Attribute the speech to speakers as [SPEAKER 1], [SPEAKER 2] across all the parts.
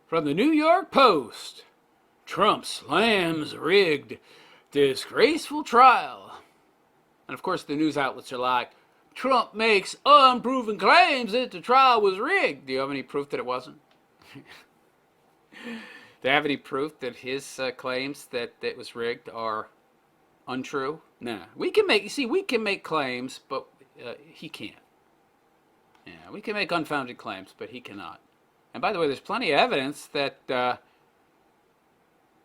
[SPEAKER 1] From the New York Post, Trump slams rigged disgraceful trial. And of course, the news outlets are like, Trump makes unproven claims that the trial was rigged. Do you have any proof that it wasn't? Do you have any proof that his claims that it was rigged are untrue? Nah. We can make claims, but he can't. Yeah, we can make unfounded claims, but he cannot. And by the way, there's plenty of evidence that,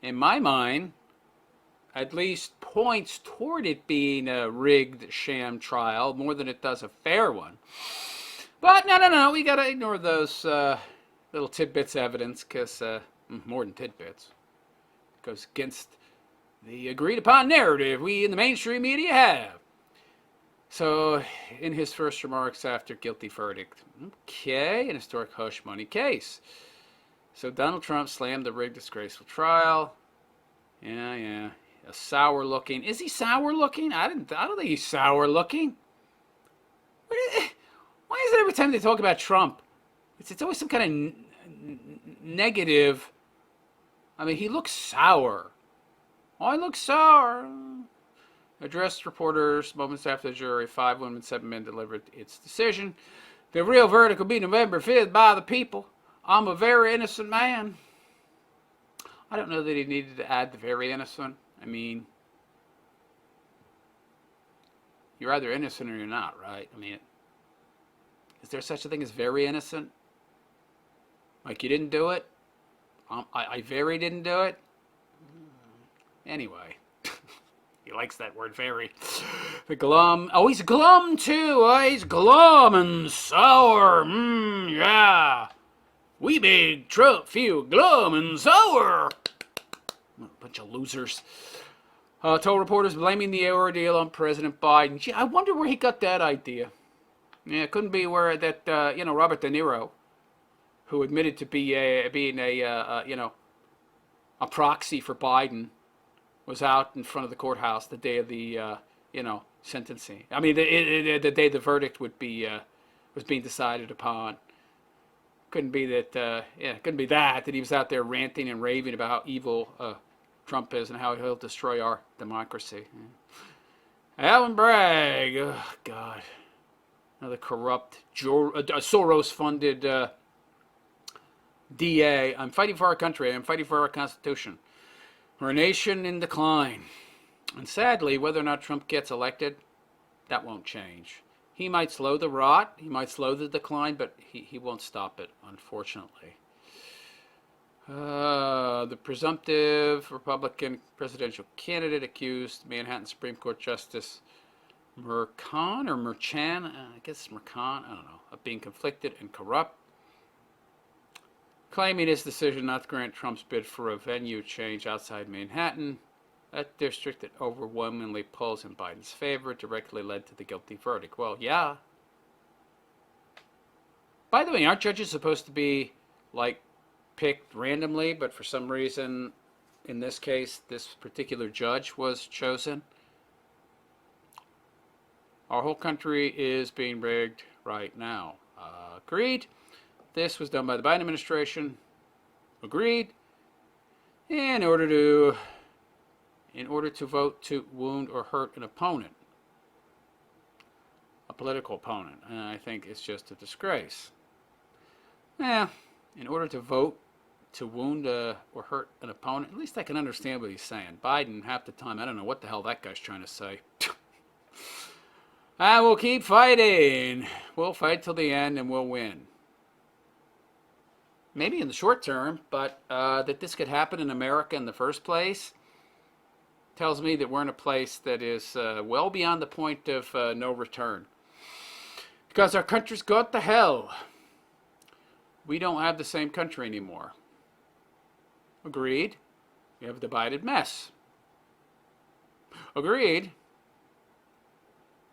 [SPEAKER 1] in my mind, at least points toward it being a rigged sham trial more than it does a fair one. But no, we gotta ignore those little tidbits of evidence because more than tidbits, it goes against the agreed upon narrative we in the mainstream media have. So, in his first remarks after guilty verdict, okay, an historic hush money case. So Donald Trump slammed the rigged, disgraceful trial. Yeah. A sour looking. Is he sour looking? I don't think he's sour looking. Why is it every time they talk about Trump, it's always some kind of negative? I mean, he looks sour. Oh, he looks sour. Addressed reporters moments after the jury, 5 women, 7 men delivered its decision. The real verdict will be November 5th by the people. I'm a very innocent man. I don't know that he needed to add the very innocent. I mean, you're either innocent or you're not, right? I mean, is there such a thing as very innocent? Like you didn't do it? I very didn't do it? Anyway. He likes that word, very. The glum. Oh, he's glum too. Oh, he's glum and sour. Yeah. We made Trump feel glum and sour. A bunch of losers. Told reporters blaming the ordeal on President Biden. Gee, I wonder where he got that idea. Yeah, it couldn't be where that Robert De Niro, who admitted to being a proxy for Biden, was out in front of the courthouse the day of the sentencing. I mean, the day the verdict would be was being decided upon. Couldn't be that. Couldn't be that he was out there ranting and raving about how evil Trump is and how he'll destroy our democracy. Yeah. Alan Bragg, oh God, another corrupt Soros-funded DA. I'm fighting for our country. I'm fighting for our Constitution. We're a nation in decline. And sadly, whether or not Trump gets elected, that won't change. He might slow the rot, he might slow the decline, but he won't stop it, unfortunately. The presumptive Republican presidential candidate accused Manhattan Supreme Court Justice Merchan, I guess Merchan, I don't know, of being conflicted and corrupt, claiming his decision not to grant Trump's bid for a venue change outside Manhattan, that district that overwhelmingly polls in Biden's favor, directly led to the guilty verdict. Well, yeah. By the way, aren't judges supposed to be, picked randomly, but for some reason, in this case, this particular judge was chosen? Our whole country is being rigged right now. Agreed. This was done by the Biden administration. Agreed. In order to vote to wound or hurt an opponent, a political opponent. And I think it's just a disgrace. In order to vote to wound or hurt an opponent, at least I can understand what he's saying. Biden, half the time, I don't know what the hell that guy's trying to say. And we'll keep fighting. We'll fight till the end and we'll win. Maybe in the short term, but that this could happen in America in the first place tells me that we're in a place that is well beyond the point of no return. Because our country's gone to hell. We don't have the same country anymore. Agreed. We have a divided mess. Agreed.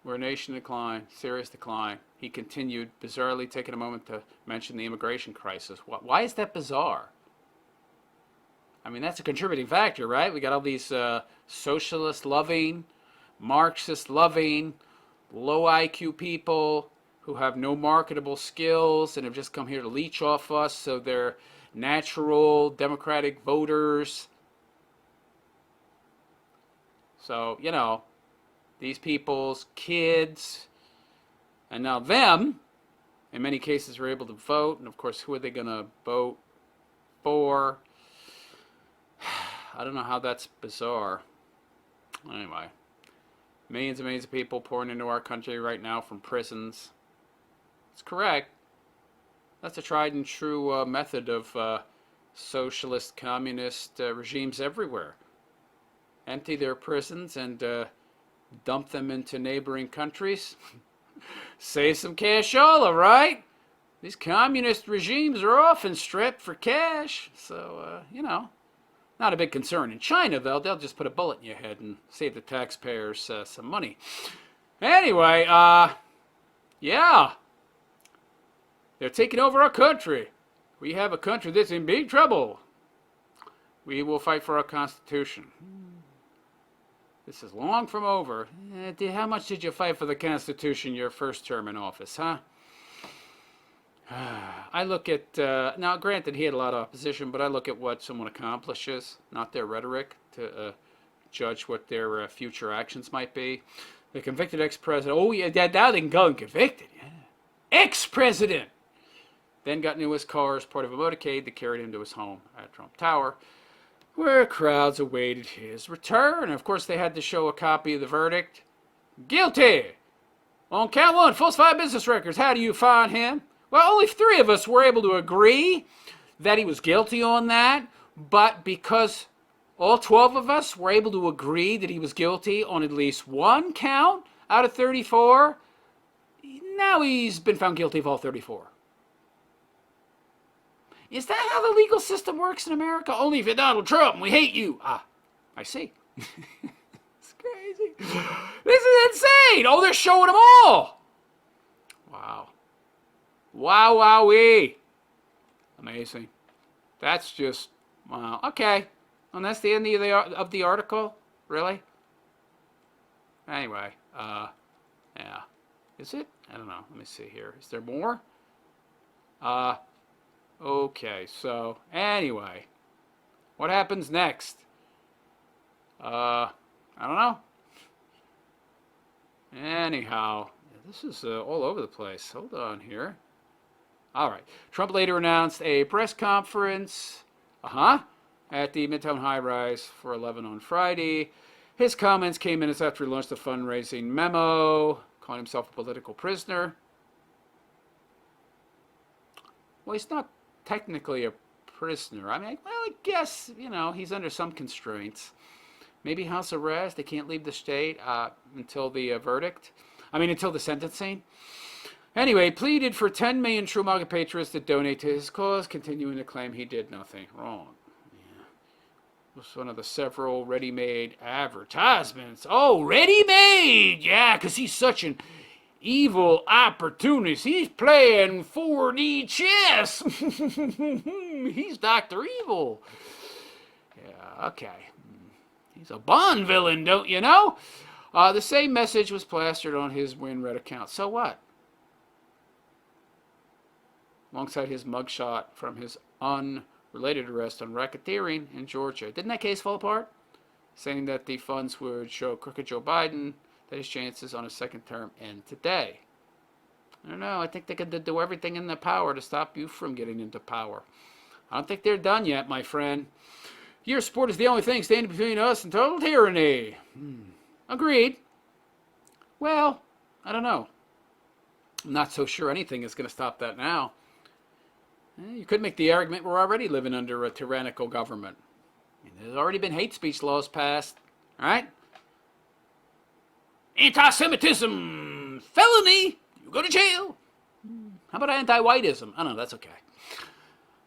[SPEAKER 1] We're a nation in decline, serious decline. He continued, bizarrely taking a moment to mention the immigration crisis. Why is that bizarre? I mean, that's a contributing factor, right? We got all these socialist-loving, Marxist-loving, low IQ people who have no marketable skills and have just come here to leech off us, so they're natural democratic voters. So, these people's kids, and now them, in many cases, are able to vote. And of course, who are they going to vote for? I don't know how that's bizarre. Anyway, millions and millions of people pouring into our country right now from prisons. It's correct. That's a tried and true method of socialist, communist regimes everywhere. Empty their prisons and dump them into neighboring countries. Save some cashola, right? These communist regimes are often strapped for cash. So, not a big concern. In China, though, they'll just put a bullet in your head and save the taxpayers some money. Anyway, yeah. They're taking over our country. We have a country that's in big trouble. We will fight for our Constitution. This is long from over. How much did you fight for the Constitution your first term in office, huh? I look at, now granted he had a lot of opposition, but I look at what someone accomplishes, not their rhetoric, to judge what their future actions might be. The convicted ex-president, oh yeah, now they can call him convicted. Yeah. Ex-president! Then got into his car as part of a motorcade that carried him to his home at Trump Tower, where crowds awaited his return. Of course, they had to show a copy of the verdict. Guilty! On count one, falsified business records. How do you find him? Well, only 3 of us were able to agree that he was guilty on that, but because all 12 of us were able to agree that he was guilty on at least 1 count out of 34, now he's been found guilty of all 34. Is that how the legal system works in America? Only if you're Donald Trump and we hate you. Ah, I see. It's crazy. This is insane. Oh, they're showing them all. Wow. Wow, wowee. Amazing. That's just, wow. Okay. And that's the end of the article? Really? Anyway, yeah. Is it? I don't know. Let me see here. Is there more? Okay, so anyway, what happens next? I don't know. Anyhow, this is all over the place. Hold on here. All right. Trump later announced a press conference at the Midtown high-rise for 11 on Friday. His comments came minutes after he launched a fundraising memo, calling himself a political prisoner. Well, he's not technically a prisoner. I mean, well, I guess, he's under some constraints. Maybe house arrest. They can't leave the state until the verdict. Until the sentencing. Anyway, pleaded for 10 million true MAGA patriots to donate to his cause, continuing to claim he did nothing wrong. Yeah. It was one of the several ready-made advertisements. Oh, ready-made! Yeah, because he's such an evil opportunist. He's playing 4D chess. He's Dr. Evil. Yeah, okay. He's a Bond villain, don't you know? The same message was plastered on his WinRed account. So what? Alongside his mugshot from his unrelated arrest on racketeering in Georgia. Didn't that case fall apart? Saying that the funds would show crooked Joe Biden that his chances on a second term end today. I don't know. I think they could do everything in their power to stop you from getting into power. I don't think they're done yet, my friend. Your support is the only thing standing between us and total tyranny. Agreed. Well, I don't know. I'm not so sure anything is going to stop that now. You could make the argument we're already living under a tyrannical government. There's already been hate speech laws passed, all right? Anti-Semitism, felony, you go to jail. How about anti-whiteism? I don't know, that's okay.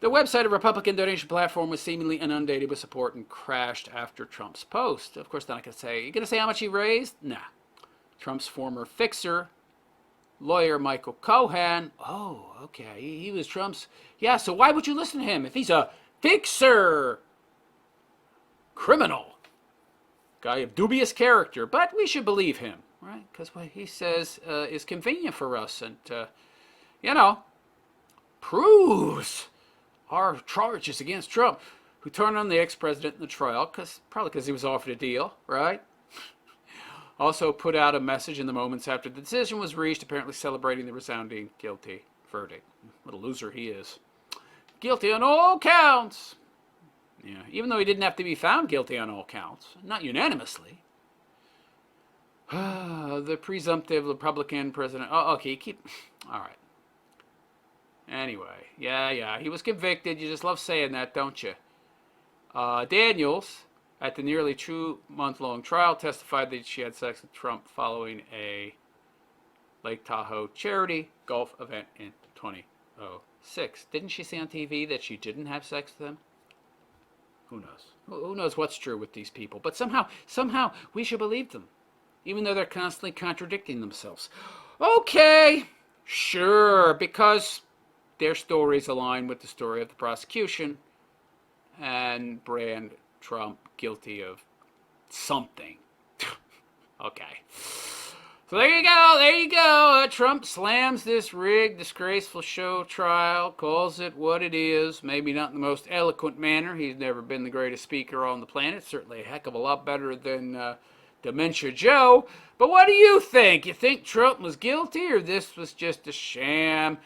[SPEAKER 1] The website of Republican donation platform was seemingly inundated with support and crashed after Trump's post. Of course, they're not going to say, you going to say how much he raised? Nah. Trump's former fixer, lawyer Michael Cohen. Oh, okay. He was Trump's. Yeah, so why would you listen to him if he's a fixer? Criminal. Guy of dubious character, but we should believe him, right? Because what he says is convenient for us and, proves are charges against Trump, who turned on the ex-president in the trial, probably because he was offered a deal, right? Also put out a message in the moments after the decision was reached, apparently celebrating the resounding guilty verdict. What a loser he is. Guilty on all counts. Yeah, even though he didn't have to be found guilty on all counts, not unanimously. The presumptive Republican president. Oh, okay, all right. Anyway, yeah, he was convicted. You just love saying that, don't you? Daniels, at the nearly 2-month-long trial, testified that she had sex with Trump following a Lake Tahoe charity golf event in 2006. Didn't she say on TV that she didn't have sex with him? Who knows? Who knows what's true with these people? But somehow, we should believe them, even though they're constantly contradicting themselves. Okay, sure, because their stories align with the story of the prosecution and brand Trump guilty of something. Okay. So there you go. Trump slams this rigged, disgraceful show trial, calls it what it is. Maybe not in the most eloquent manner. He's never been the greatest speaker on the planet. Certainly a heck of a lot better than Dementia Joe. But what do you think? You think Trump was guilty, or this was just a sham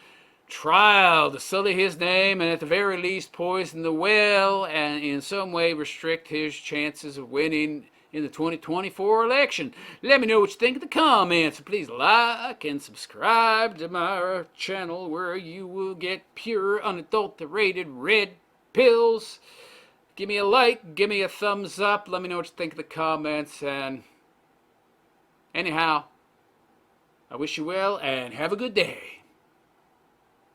[SPEAKER 1] trial to sully his name and at the very least poison the well and in some way restrict his chances of winning in the 2024 election? Let me know what you think in the comments. Please like and subscribe to my channel where you will get pure, unadulterated red pills. Give me a like, give me a thumbs up, let me know what you think in the comments, and anyhow, I wish you well and have a good day.